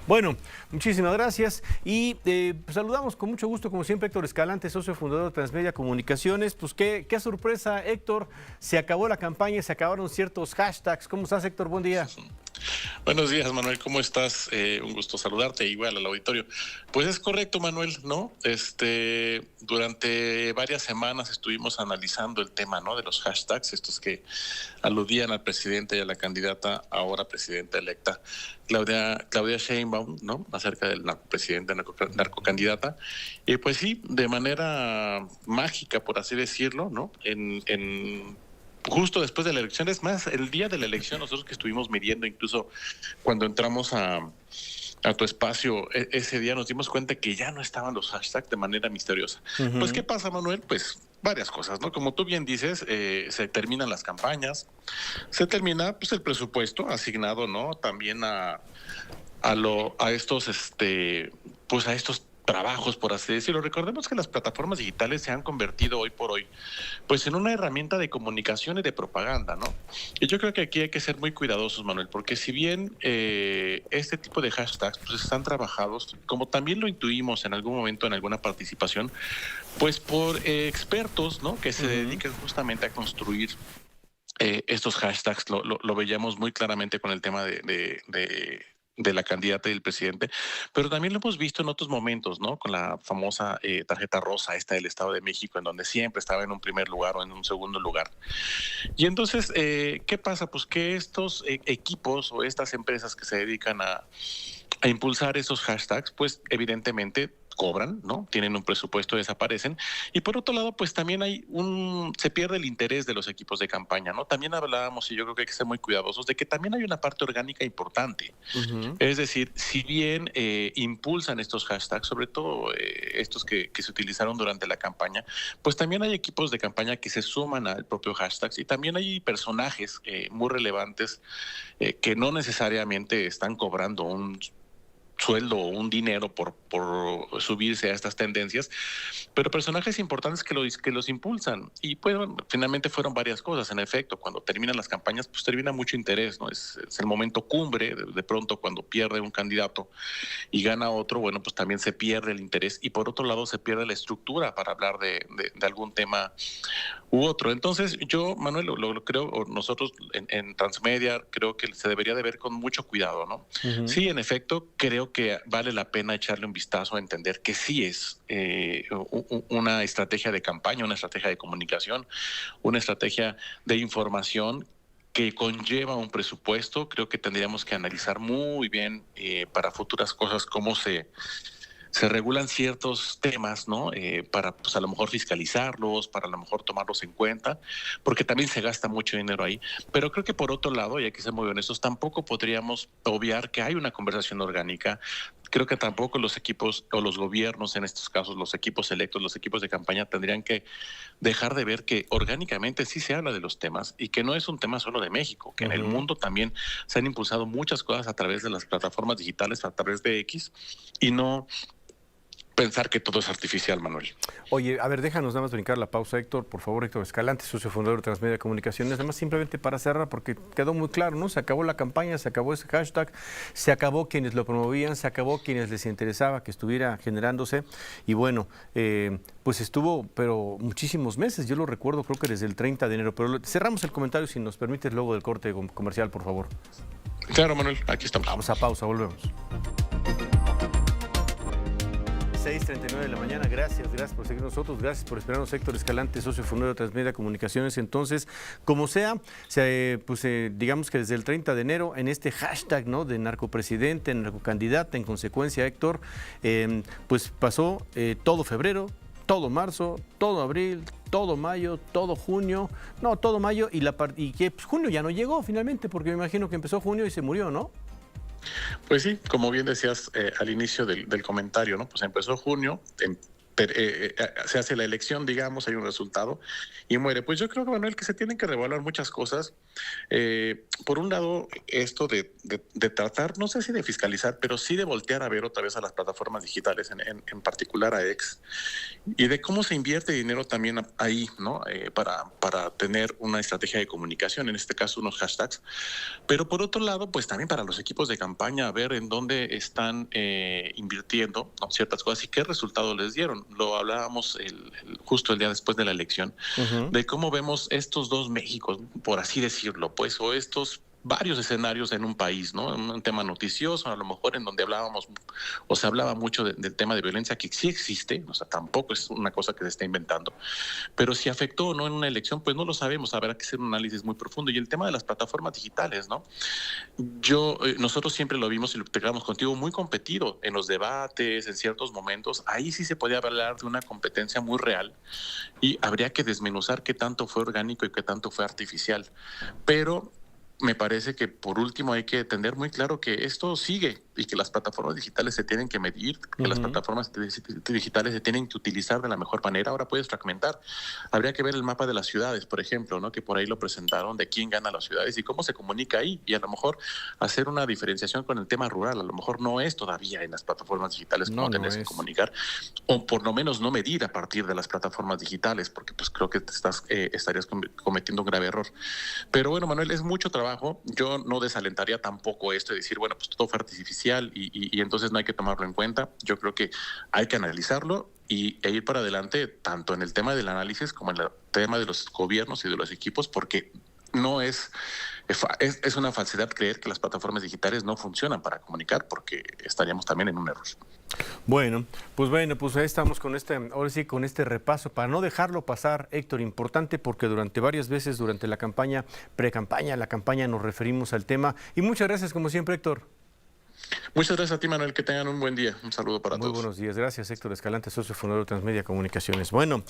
Bueno, muchísimas gracias y pues, saludamos con mucho gusto, como siempre, Héctor Escalante, socio fundador de Transmedia Comunicaciones. Pues qué sorpresa, Héctor, se acabó la campaña, se acabaron ciertos hashtags. ¿Cómo estás, Héctor? Buen día. Buenos días, Manuel, ¿cómo estás? Un gusto saludarte, igual al auditorio. Pues es correcto, Manuel, ¿no? Durante varias semanas estuvimos analizando el tema, ¿no? De los hashtags, estos que aludían al presidente y a la candidata, ahora presidenta electa, Claudia Sheinbaum, ¿no? Acerca del narcopresidente, narcocandidata. Y pues sí, de manera mágica, por así decirlo, ¿no? Justo después de la elección, es más, el día de la elección, nosotros que estuvimos midiendo, incluso cuando entramos a tu espacio, ese día nos dimos cuenta que ya no estaban los hashtags de manera misteriosa. Pues, ¿qué pasa, Manuel? Pues varias cosas, ¿no? Como tú bien dices, se terminan las campañas, se termina pues el presupuesto asignado, ¿no? También a estos, pues a estos trabajos, por así decirlo. Recordemos que las plataformas digitales se han convertido hoy por hoy, pues en una herramienta de comunicación y de propaganda, ¿no? Y yo creo que aquí hay que ser muy cuidadosos, Manuel, porque si bien este tipo de hashtags pues están trabajados, como también lo intuimos en algún momento en alguna participación, pues por expertos, ¿no? Que se dedican justamente a construir estos hashtags, lo veíamos muy claramente con el tema de la candidata y el presidente, pero también lo hemos visto en otros momentos, ¿no? Con la famosa tarjeta rosa, esta del Estado de México, en donde siempre estaba en un primer lugar o en un segundo lugar. Y entonces, ¿qué pasa? Pues que estos equipos o estas empresas que se dedican a impulsar esos hashtags, pues evidentemente cobran, ¿no? Tienen un presupuesto, desaparecen. Y por otro lado, pues también se pierde el interés de los equipos de campaña, ¿no? También hablábamos, y yo creo que hay que ser muy cuidadosos, de que también hay una parte orgánica importante. Es decir, si bien impulsan estos hashtags, sobre todo estos que se utilizaron durante la campaña, pues también hay equipos de campaña que se suman al propio hashtag y también hay personajes muy relevantes que no necesariamente están cobrando un sueldo o un dinero por subirse a estas tendencias, pero personajes importantes que los impulsan. Y pues bueno, finalmente fueron varias cosas. En efecto, cuando terminan las campañas, pues termina mucho interés, ¿no? Es el momento cumbre, de pronto cuando pierde un candidato y gana otro, bueno, pues también se pierde el interés y por otro lado se pierde la estructura para hablar de algún tema u otro. Entonces yo, Manuel, lo creo, o nosotros en Transmedia creo que se debería de ver con mucho cuidado, ¿no? Sí, en efecto, creo que vale la pena echarle un vistazo a entender que sí es una estrategia de campaña, una estrategia de comunicación, una estrategia de información que conlleva un presupuesto. Creo que tendríamos que analizar muy bien para futuras cosas cómo se regulan ciertos temas, ¿no? Para, pues a lo mejor fiscalizarlos, para a lo mejor tomarlos en cuenta, porque también se gasta mucho dinero ahí. Pero creo que por otro lado, y hay que ser muy honestos, tampoco podríamos obviar que hay una conversación orgánica. Creo que tampoco los equipos o los gobiernos, en estos casos, los equipos electos, los equipos de campaña, tendrían que dejar de ver que orgánicamente sí se habla de los temas y que no es un tema solo de México, que en el mundo también se han impulsado muchas cosas a través de las plataformas digitales, a través de X, y no pensar que todo es artificial, Manuel. Oye, a ver, déjanos nada más brincar la pausa, Héctor. Por favor, Héctor Escalante, socio fundador de Transmedia Comunicaciones. Además, simplemente para cerrar, porque quedó muy claro, ¿no? Se acabó la campaña, se acabó ese hashtag, se acabó quienes lo promovían, se acabó quienes les interesaba que estuviera generándose. Y bueno, pues estuvo, pero muchísimos meses. Yo lo recuerdo, creo que desde el 30 de enero. Pero cerramos el comentario, si nos permites, luego del corte comercial, por favor. Claro, Manuel, aquí estamos. Vamos a pausa, volvemos. 6:39 de la mañana, gracias por seguir nosotros, gracias por esperarnos, Héctor Escalante, socio fundador de Transmedia Comunicaciones. Entonces, como sea, digamos que desde el 30 de enero, en este hashtag, ¿no? De narcopresidente, narcocandidata, en consecuencia, Héctor, pues pasó todo febrero, todo marzo, todo abril, todo mayo, todo junio, no, todo mayo, y que pues, junio ya no llegó finalmente, porque me imagino que empezó junio y se murió, ¿no? Pues sí, como bien decías al inicio del comentario, ¿no? Pues empezó junio, se hace la elección, digamos, hay un resultado y muere. Pues yo creo, Manuel, que se tienen que revaluar muchas cosas. Por un lado, esto de tratar, no sé si de fiscalizar, pero sí de voltear a ver otra vez a las plataformas digitales, en particular a X, y de cómo se invierte dinero también ahí, ¿no? Para tener una estrategia de comunicación, en este caso unos hashtags. Pero por otro lado, pues también para los equipos de campaña, ver en dónde están invirtiendo, ¿no?, ciertas cosas y qué resultados les dieron. Lo hablábamos justo el día después de la elección, de cómo vemos estos dos Méxicos, por así decirlo, pues, o estos varios escenarios en un país, ¿no? Un tema noticioso, a lo mejor en donde hablábamos o se hablaba mucho del tema de violencia, que sí existe, o sea, tampoco es una cosa que se está inventando, pero si afectó o no en una elección, pues no lo sabemos, habrá que hacer un análisis muy profundo. Y el tema de las plataformas digitales, ¿no? Nosotros siempre lo vimos y lo platicamos contigo, muy competido en los debates, en ciertos momentos, ahí sí se podía hablar de una competencia muy real y habría que desmenuzar qué tanto fue orgánico y qué tanto fue artificial. Pero me parece que por último hay que tener muy claro que esto sigue y que las plataformas digitales se tienen que medir, que las plataformas digitales se tienen que utilizar de la mejor manera. Ahora puedes fragmentar. Habría que ver el mapa de las ciudades, por ejemplo, ¿no?, que por ahí lo presentaron, de quién gana las ciudades y cómo se comunica ahí. Y a lo mejor hacer una diferenciación con el tema rural. A lo mejor no es todavía en las plataformas digitales como tenés que comunicar, o por lo menos no medir a partir de las plataformas digitales, porque pues creo que estarías cometiendo un grave error. Pero bueno, Manuel, es mucho trabajo. Yo no desalentaría tampoco esto de decir, bueno, pues todo fue artificial y entonces no hay que tomarlo en cuenta. Yo creo que hay que analizarlo e ir para adelante, tanto en el tema del análisis como en el tema de los gobiernos y de los equipos, porque no es una falsedad creer que las plataformas digitales no funcionan para comunicar, porque estaríamos también en un error. Bueno, pues ahí estamos con ahora sí, con este repaso, para no dejarlo pasar, Héctor, importante, porque varias veces durante la campaña, pre-campaña, la campaña, nos referimos al tema. Y muchas gracias, como siempre, Héctor. Muchas gracias a ti, Manuel, que tengan un buen día. Un saludo para todos. Muy buenos días, gracias, Héctor Escalante, socio fundador de Transmedia Comunicaciones. Bueno.